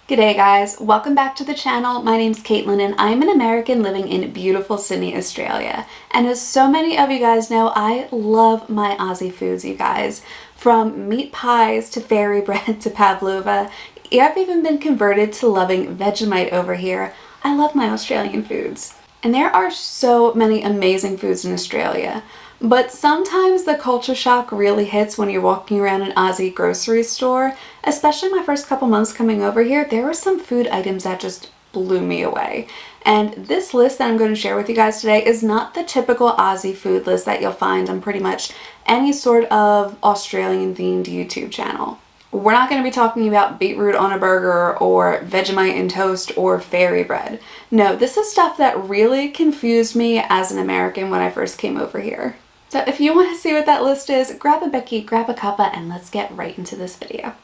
G'day guys, welcome back to the channel. My name's Kaitlyn and I'm an American living in beautiful Sydney, Australia. And as so many of you guys know, I love my Aussie foods, you guys. From meat pies to fairy bread to pavlova. I've even been converted to loving Vegemite over here. I love my Australian foods. And there are so many amazing foods in Australia. But sometimes the culture shock really hits when you're walking around an Aussie grocery store. Especially my first couple months coming over here, there were some food items that just blew me away. And this list that I'm going to share with you guys today is not the typical Aussie food list that you'll find on pretty much any sort of Australian themed YouTube channel. We're not going to be talking about beetroot on a burger or Vegemite in toast or fairy bread. No, this is stuff that really confused me as an American when I first came over here. So if you want to see what that list is, grab a Becky, grab a cuppa, and let's get right into this video.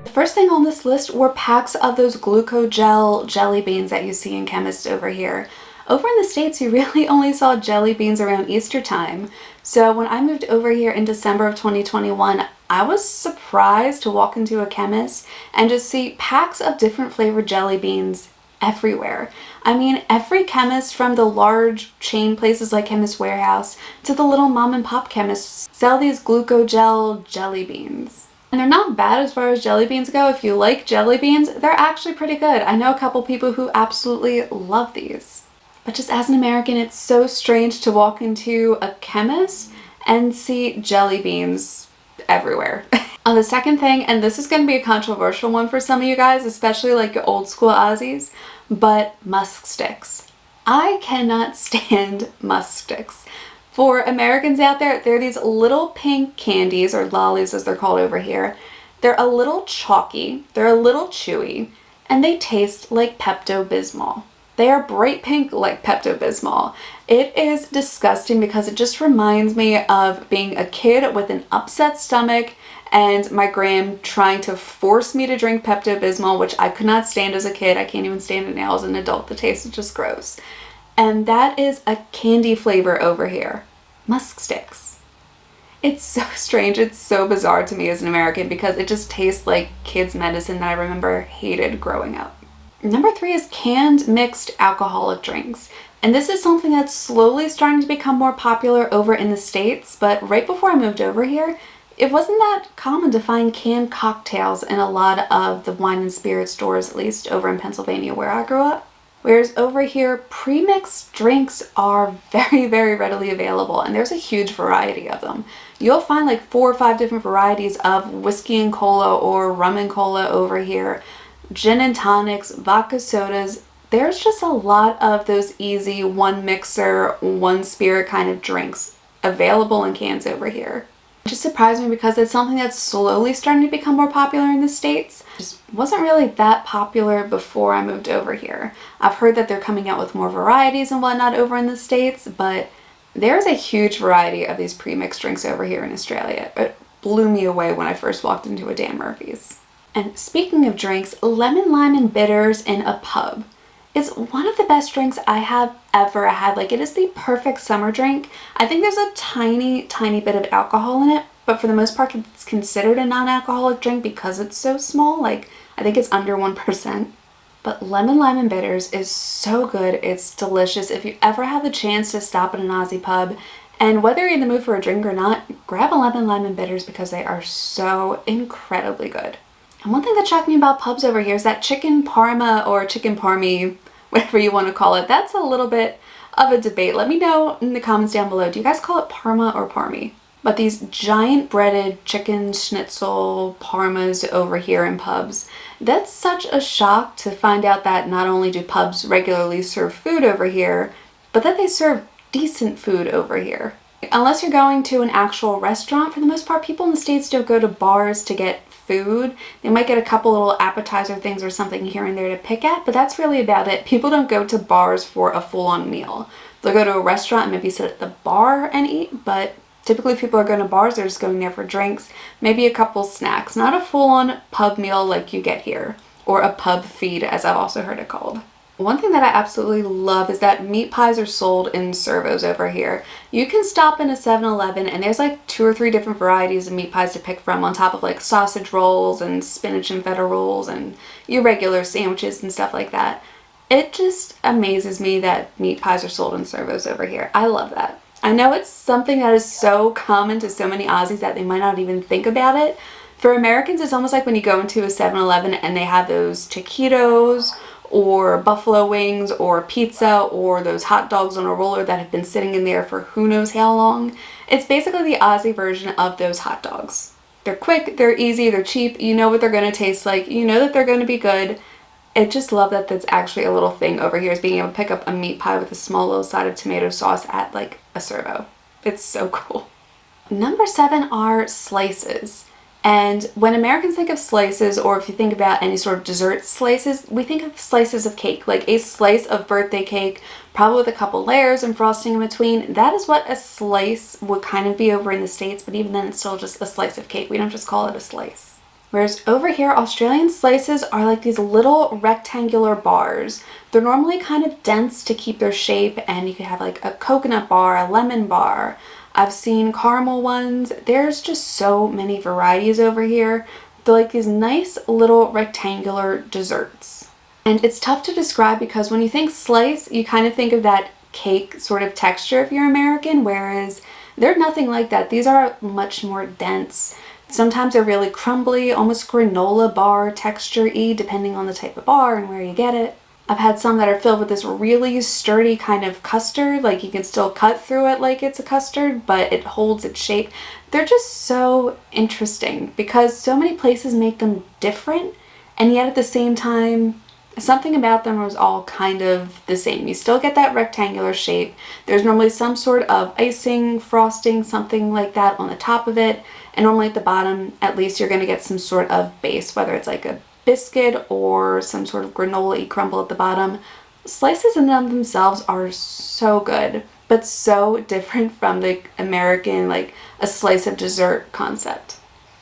The first thing on this list were packs of those glucogel jelly beans that you see in chemists over here. Over in the States, you really only saw jelly beans around Easter time. So when I moved over here in December of 2021, I was surprised to walk into a chemist and just see packs of different flavored jelly beans everywhere. I mean, every chemist from the large chain places like Chemist Warehouse to the little mom and pop chemists sell these glucogel jelly beans. And they're not bad as far as jelly beans go. If you like jelly beans, they're actually pretty good. I know a couple people who absolutely love these. But just as an American, it's so strange to walk into a chemist and see jelly beans everywhere. The second thing, and this is going to be a controversial one for some of you guys, especially like your old school Aussies, but Musk Sticks. I cannot stand Musk Sticks. For Americans out there, they're these little pink candies, or lollies as they're called over here. They're a little chalky, they're a little chewy, and they taste like Pepto-Bismol. They are bright pink like Pepto-Bismol. It is disgusting because it just reminds me of being a kid with an upset stomach and my gram trying to force me to drink Pepto-Bismol, which I could not stand as a kid. I can't even stand it now as an adult. The taste is just gross. And that is a candy flavor over here. Musk Sticks. It's so strange. It's so bizarre to me as an American because it just tastes like kids' medicine that I remember hated growing up. Number 3 is canned mixed alcoholic drinks. And this is something that's slowly starting to become more popular over in the States, but right before I moved over here, it wasn't that common to find canned cocktails in a lot of the wine and spirit stores, at least over in Pennsylvania where I grew up. Whereas over here, pre-mixed drinks are very, very readily available, and there's a huge variety of them. You'll find like 4 or 5 different varieties of whiskey and cola or rum and cola over here, gin and tonics, vodka sodas. There's just a lot of those easy one mixer, one spirit kind of drinks available in cans over here. It just surprised me because it's something that's slowly starting to become more popular in the States. It just wasn't really that popular before I moved over here. I've heard that they're coming out with more varieties and whatnot over in the States, but there's a huge variety of these pre-mixed drinks over here in Australia. It blew me away when I first walked into a Dan Murphy's. And speaking of drinks, lemon lime and bitters in a pub. It's one of the best drinks I have ever had. Like, it is the perfect summer drink. I think there's a tiny bit of alcohol in it, but for the most part it's considered a non-alcoholic drink because it's so small. Like, I think it's under 1%. But lemon lime and bitters is so good. It's delicious. If you ever have the chance to stop at an Aussie pub, and whether you're in the mood for a drink or not, grab a lemon lime and bitters because they are so incredibly good. And one thing that shocked me about pubs over here is that chicken parma or chicken parmy, whatever you want to call it, that's a little bit of a debate. Let me know in the comments down below. Do you guys call it parma or parmy? But these giant breaded chicken schnitzel parmas over here in pubs, that's such a shock to find out that not only do pubs regularly serve food over here, but that they serve decent food over here. Unless you're going to an actual restaurant, for the most part, people in the States don't go to bars to get food. They might get a couple little appetizer things or something here and there to pick at, but that's really about it. People don't go to bars for a full-on meal. They'll go to a restaurant and maybe sit at the bar and eat, but typically if people are going to bars, they're just going there for drinks, maybe a couple snacks, not a full-on pub meal like you get here, or a pub feed as I've also heard it called. One thing that I absolutely love is that meat pies are sold in servos over here. You can stop in a 7-Eleven and there's like 2 or 3 different varieties of meat pies to pick from, on top of like sausage rolls and spinach and feta rolls and your regular sandwiches and stuff like that. It just amazes me that meat pies are sold in servos over here. I love that. I know it's something that is so common to so many Aussies that they might not even think about it. For Americans, it's almost like when you go into a 7-Eleven and they have those taquitos or buffalo wings or pizza or those hot dogs on a roller that have been sitting in there for who knows how long. It's basically the Aussie version of those hot dogs. They're quick, they're easy, they're cheap, you know what they're going to taste like, you know that they're going to be good. I just love that that's actually a little thing over here, is being able to pick up a meat pie with a small little side of tomato sauce at like a servo. It's so cool. Number 7 are slices. And when Americans think of slices, or if you think about any sort of dessert slices, we think of slices of cake, like a slice of birthday cake, probably with a couple layers and frosting in between. That is what a slice would kind of be over in the States, but even then it's still just a slice of cake. We don't just call it a slice. Whereas over here, Australian slices are like these little rectangular bars. They're normally kind of dense to keep their shape, and you could have like a coconut bar, a lemon bar. I've seen caramel ones. There's just so many varieties over here. They're like these nice little rectangular desserts. And it's tough to describe because when you think slice, you kind of think of that cake sort of texture if you're American, whereas they're nothing like that. These are much more dense. Sometimes they're really crumbly, almost granola bar texture-y, depending on the type of bar and where you get it. I've had some that are filled with this really sturdy kind of custard, like you can still cut through it like it's a custard, but it holds its shape. They're just so interesting because so many places make them different, and yet at the same time, something about them was all kind of the same. You still get that rectangular shape. There's normally some sort of icing, frosting, something like that on the top of it, and normally at the bottom, at least you're going to get some sort of base, whether it's like a biscuit or some sort of granola-y crumble at the bottom. Slices in and of themselves are so good, but so different from the American, like a slice of dessert concept.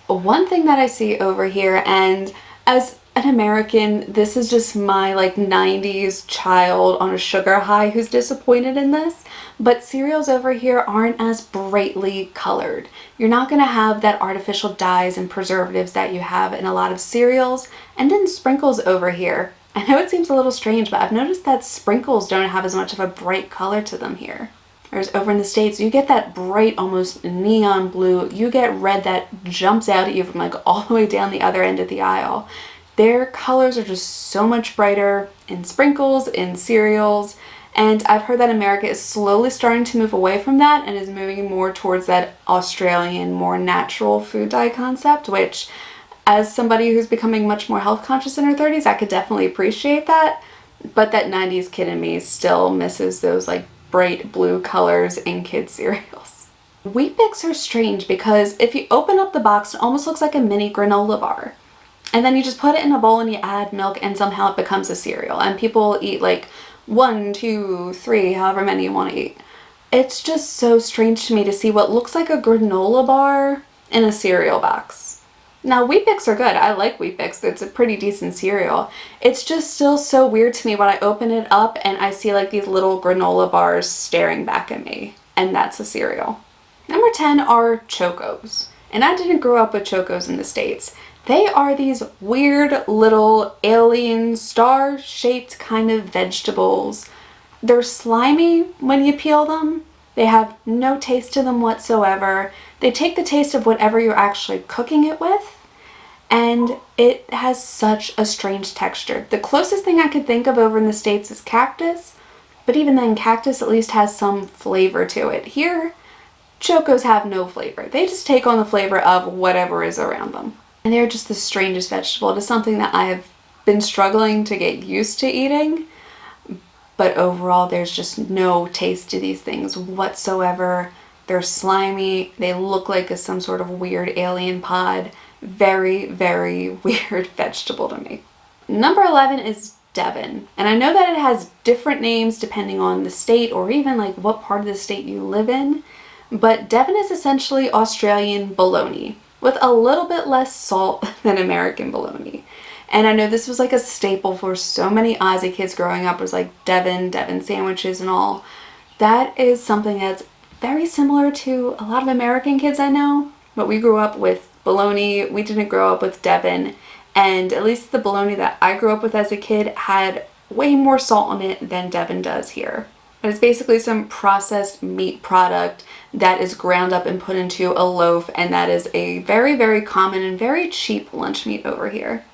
One thing that I see over here, and as an American, this is just my like 90s child on a sugar high who's disappointed in this, but cereals over here aren't as brightly colored. You're not going to have that artificial dyes and preservatives that you have in a lot of cereals and in sprinkles over here. I know it seems a little strange, but I've noticed that sprinkles don't have as much of a bright color to them here. Whereas over in the States, you get that bright, almost neon blue. You get red that jumps out at you from like all the way down the other end of the aisle. Their colors are just so much brighter in sprinkles, in cereals, and I've heard that America is slowly starting to move away from that and is moving more towards that Australian, more natural food dye concept, which, as somebody who's becoming much more health conscious in her 30s, I could definitely appreciate that, but that 90s kid in me still misses those like bright blue colors in kids' cereals. Wheat Bix are strange because if you open up the box, it almost looks like a mini granola bar. And then you just put it in a bowl and you add milk and somehow it becomes a cereal. And people eat like 1, 2, 3, however many you want to eat. It's just so strange to me to see what looks like a granola bar in a cereal box. Now, Wheat Bix are good. I like Wheat Bix. It's a pretty decent cereal. It's just still so weird to me when I open it up and I see like these little granola bars staring back at me. And that's a cereal. Number 10 are Chokos. And I didn't grow up with Chokos in the States. They are these weird little alien star-shaped kind of vegetables. They're slimy when you peel them. They have no taste to them whatsoever. They take the taste of whatever you're actually cooking it with, and it has such a strange texture. The closest thing I could think of over in the States is cactus, but even then, cactus at least has some flavor to it. Here, Chokos have no flavor. They just take on the flavor of whatever is around them. And they're just the strangest vegetable. It is something that I have been struggling to get used to eating, but overall there's just no taste to these things whatsoever. They're slimy. They look like some sort of weird alien pod. Very, very weird vegetable to me. Number 11 is Devin. And I know that it has different names depending on the state or even like what part of the state you live in, but Devin is essentially Australian bologna, with a little bit less salt than American bologna. And I know this was like a staple for so many Aussie kids growing up, was like Devin sandwiches and all. That is something that's very similar to a lot of American kids I know, but we grew up with bologna. We didn't grow up with Devin, and at least the bologna that I grew up with as a kid had way more salt on it than Devin does here. But it's basically some processed meat product that is ground up and put into a loaf, and that is a very, very common and very cheap lunch meat over here.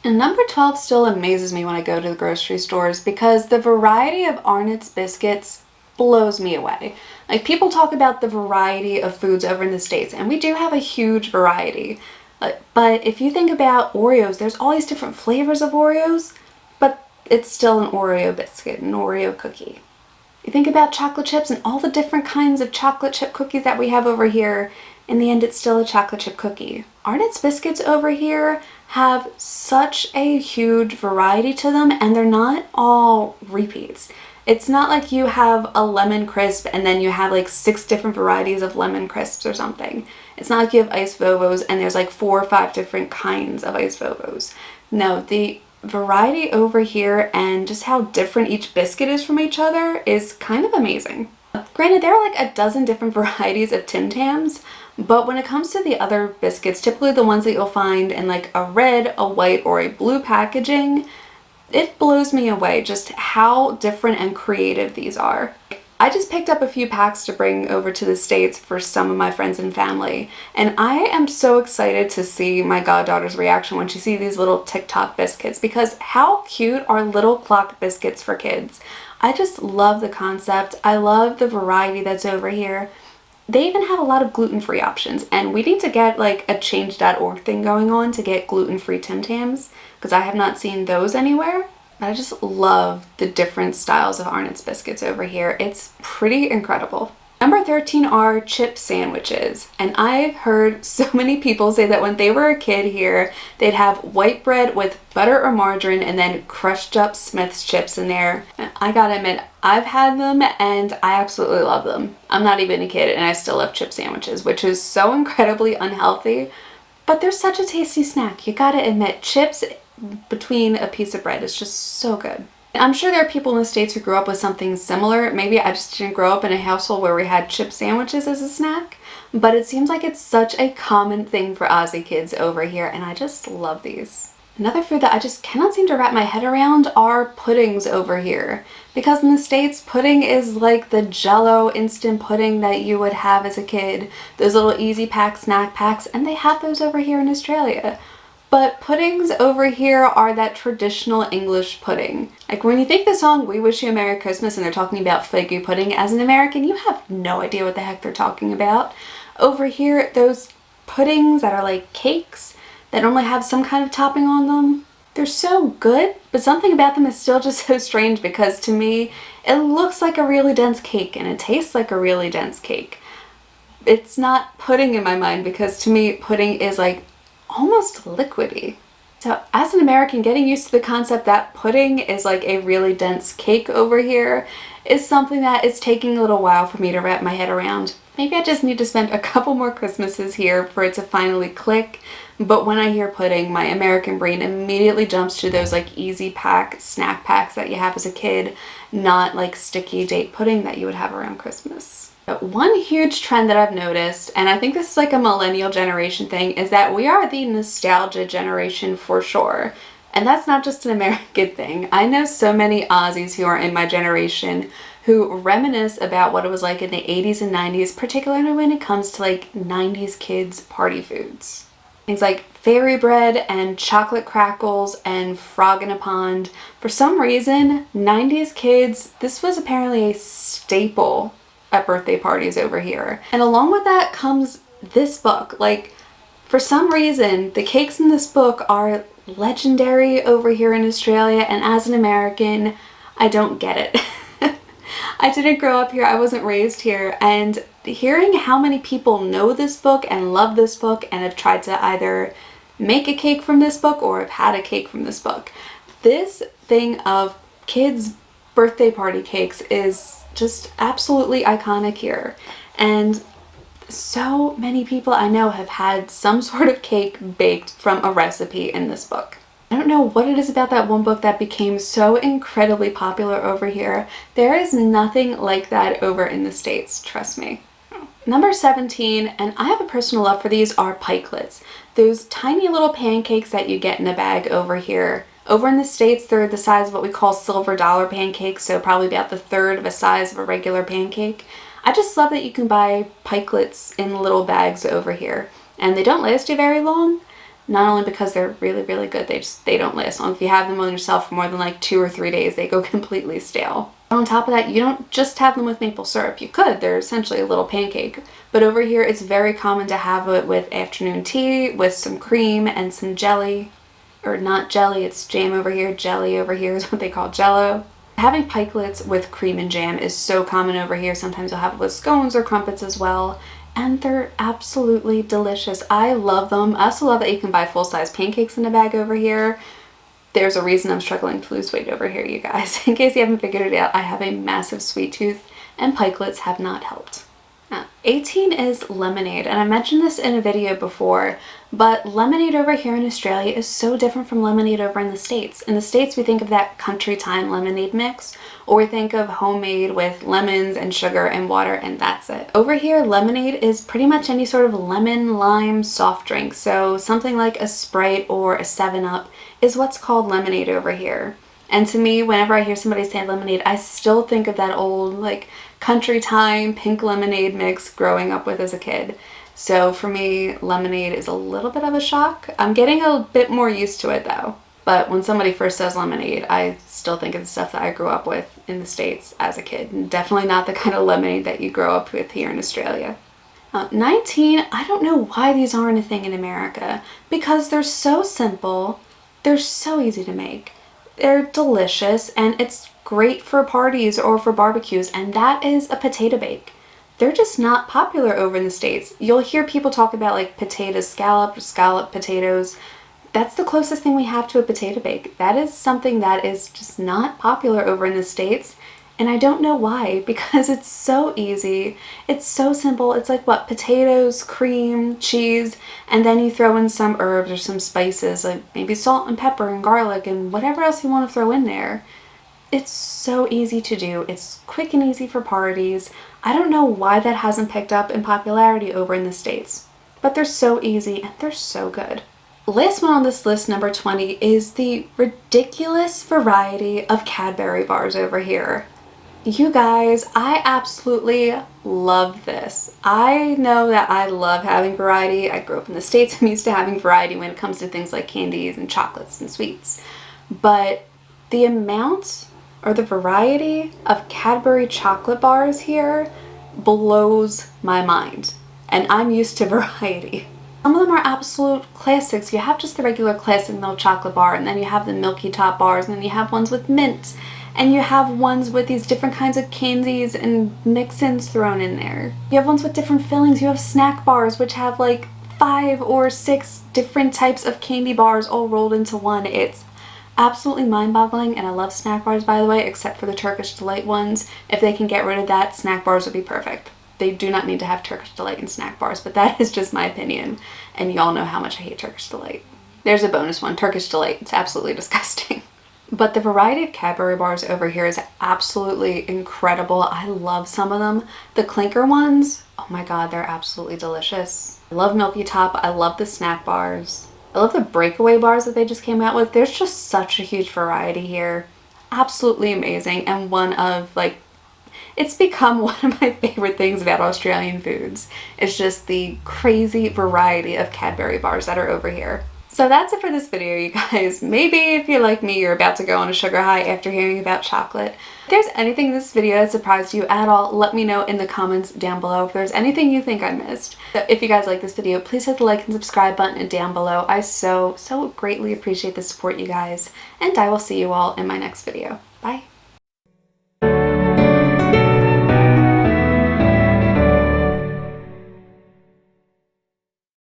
And number 12 still amazes me when I go to the grocery stores because the variety of Arnott's biscuits blows me away. Like, people talk about the variety of foods over in the States, and we do have a huge variety. But if you think about Oreos, there's all these different flavors of Oreos, but it's still an Oreo biscuit, an Oreo cookie. You think about chocolate chips and all the different kinds of chocolate chip cookies that we have over here, in the end it's still a chocolate chip cookie. Arnott's biscuits over here have such a huge variety to them, and they're not all repeats. It's not like you have a lemon crisp and then you have like 6 different varieties of lemon crisps or something. It's not like you have ice Vovos and there's like 4 or 5 different kinds of ice Vovos. No, the variety over here and just how different each biscuit is from each other is kind of amazing. Granted, there are like a dozen different varieties of Tim Tams, but when it comes to the other biscuits, typically the ones that you'll find in like a red, a white, or a blue packaging, it blows me away just how different and creative these are. I just picked up a few packs to bring over to the States for some of my friends and family, and I am so excited to see my goddaughter's reaction when she sees these little TikTok biscuits, because how cute are little clock biscuits for kids? I just love the concept. I love the variety that's over here. They even have a lot of gluten-free options, and we need to get like a change.org thing going on to get gluten-free Tim Tams, because I have not seen those anywhere. I just love the different styles of Arnott's biscuits over here. It's pretty incredible. Number 13 are chip sandwiches, and I've heard so many people say that when they were a kid here, they'd have white bread with butter or margarine and then crushed up Smith's chips in there. And I gotta admit, I've had them and I absolutely love them. I'm not even a kid and I still love chip sandwiches, which is so incredibly unhealthy, but they're such a tasty snack. You gotta admit, chips between a piece of bread is just so good. I'm sure there are people in the States who grew up with something similar. Maybe I just didn't grow up in a household where we had chip sandwiches as a snack, but it seems like it's such a common thing for Aussie kids over here, and I just love these. Another food that I just cannot seem to wrap my head around are puddings over here. Because in the States, pudding is like the Jell-O instant pudding that you would have as a kid. Those little easy pack snack packs, and they have those over here in Australia. But puddings over here are that traditional English pudding. Like when you think the song We Wish You a Merry Christmas and they're talking about figgy pudding, as an American, you have no idea what the heck they're talking about. Over here, those puddings that are like cakes that normally have some kind of topping on them, they're so good, but something about them is still just so strange, because to me, it looks like a really dense cake and it tastes like a really dense cake. It's not pudding in my mind, because to me, pudding is like almost liquidy. So as an American, getting used to the concept that pudding is like a really dense cake over here is something that is taking a little while for me to wrap my head around. Maybe I just need to spend a couple more Christmases here for it to finally click, but when I hear pudding, my American brain immediately jumps to those like easy pack snack packs that you have as a kid, not like sticky date pudding that you would have around Christmas. One huge trend that I've noticed, and I think this is like a millennial generation thing, is that we are the nostalgia generation for sure. And that's not just an American thing. I know so many Aussies who are in my generation who reminisce about what it was like in the 80s and 90s, particularly when it comes to like 90s kids party foods. Things like fairy bread and chocolate crackles and frog in a pond. For some reason, 90s kids, this was apparently a staple at birthday parties over here. And along with that comes this book. Like, for some reason, the cakes in this book are legendary over here in Australia, and as an American, I don't get it. I didn't grow up here, I wasn't raised here, and hearing how many people know this book and love this book and have tried to either make a cake from this book or have had a cake from this book, this thing of kids' birthday party cakes is just absolutely iconic here. And so many people I know have had some sort of cake baked from a recipe in this book. I don't know what it is about that one book that became so incredibly popular over here. There is nothing like that over in the States, trust me. Number 17, and I have a personal love for these, are Pikelets. Those tiny little pancakes that you get in a bag over here. Over in the States, they're the size of what we call silver dollar pancakes, so probably about the third of a size of a regular pancake. I just love that you can buy Pikelets in little bags over here. And they don't last you very long. Not only because they're really, really good, they don't last long. If you have them on yourself for more than like 2 or 3 days, they go completely stale. On top of that, you don't just have them with maple syrup. You could, they're essentially a little pancake. But over here, it's very common to have it with afternoon tea, with some cream and some jelly. Or not jelly, it's jam over here. Jelly over here is what they call Jello. Having Pikelets with cream and jam is so common over here. Sometimes you'll have it with scones or crumpets as well. And they're absolutely delicious. I love them. I also love that you can buy full-size pancakes in a bag over here. There's a reason I'm struggling to lose weight over here, you guys. In case you haven't figured it out, I have a massive sweet tooth, and Pikelets have not helped. 18 is lemonade, and I mentioned this in a video before, but lemonade over here in Australia is so different from lemonade over in the States. In the States, we think of that country time lemonade mix, or we think of homemade with lemons and sugar and water, and that's it. Over here, lemonade is pretty much any sort of lemon lime soft drink, so something like a Sprite or a 7-Up is what's called lemonade over here. And to me, whenever I hear somebody say lemonade, I still think of that old, like, country time pink lemonade mix growing up with as a kid. So for me, lemonade is a little bit of a shock. I'm getting a bit more used to it though. But when somebody first says lemonade, I still think of the stuff that I grew up with in the States as a kid. And definitely not the kind of lemonade that you grow up with here in Australia. 19, I don't know why these aren't a thing in America. Because they're so simple, they're so easy to make. They're delicious, and it's great for parties or for barbecues, and that is a potato bake. They're just not popular over in the States. You'll hear people talk about like potato scallop potatoes. That's the closest thing we have to a potato bake. That is something that is just not popular over in the States, and I don't know why, because it's so easy. It's so simple. It's like what? Potatoes, cream, cheese, and then you throw in some herbs or some spices, like maybe salt and pepper and garlic and whatever else you want to throw in there. It's so easy to do. It's quick and easy for parties. I don't know why that hasn't picked up in popularity over in the States, but they're so easy and they're so good. Last one on this list, number 20, is the ridiculous variety of Cadbury bars over here. You guys, I absolutely love this. I know that I love having variety. I grew up in the States. I'm used to having variety when it comes to things like candies and chocolates and sweets. But the amount or the variety of Cadbury chocolate bars here blows my mind. And I'm used to variety. Some of them are absolute classics. You have just the regular classic milk chocolate bar, and then you have the milky top bars, and then you have ones with mint, and you have ones with these different kinds of candies and mix-ins thrown in there. You have ones with different fillings. You have snack bars, which have like 5 or 6 different types of candy bars all rolled into one. It's absolutely mind-boggling, and I love snack bars, by the way, except for the Turkish Delight ones. If they can get rid of that, snack bars would be perfect. They do not need to have Turkish Delight in snack bars, but that is just my opinion, and y'all know how much I hate Turkish Delight. There's a bonus one, Turkish Delight. It's absolutely disgusting. But the variety of Cadbury bars over here is absolutely incredible. I love some of them. The clinker ones, oh my god, they're absolutely delicious. I love Milky Top. I love the snack bars. I love the breakaway bars that they just came out with. There's just such a huge variety here. Absolutely amazing, and one of, like, it's become one of my favorite things about Australian foods. It's just the crazy variety of Cadbury bars that are over here. So that's it for this video, you guys. Maybe if you're like me, you're about to go on a sugar high after hearing about chocolate. If there's anything in this video that surprised you at all, let me know in the comments down below if there's anything you think I missed. So if you guys like this video, please hit the like and subscribe button down below. I so greatly appreciate the support, you guys. And I will see you all in my next video. Bye.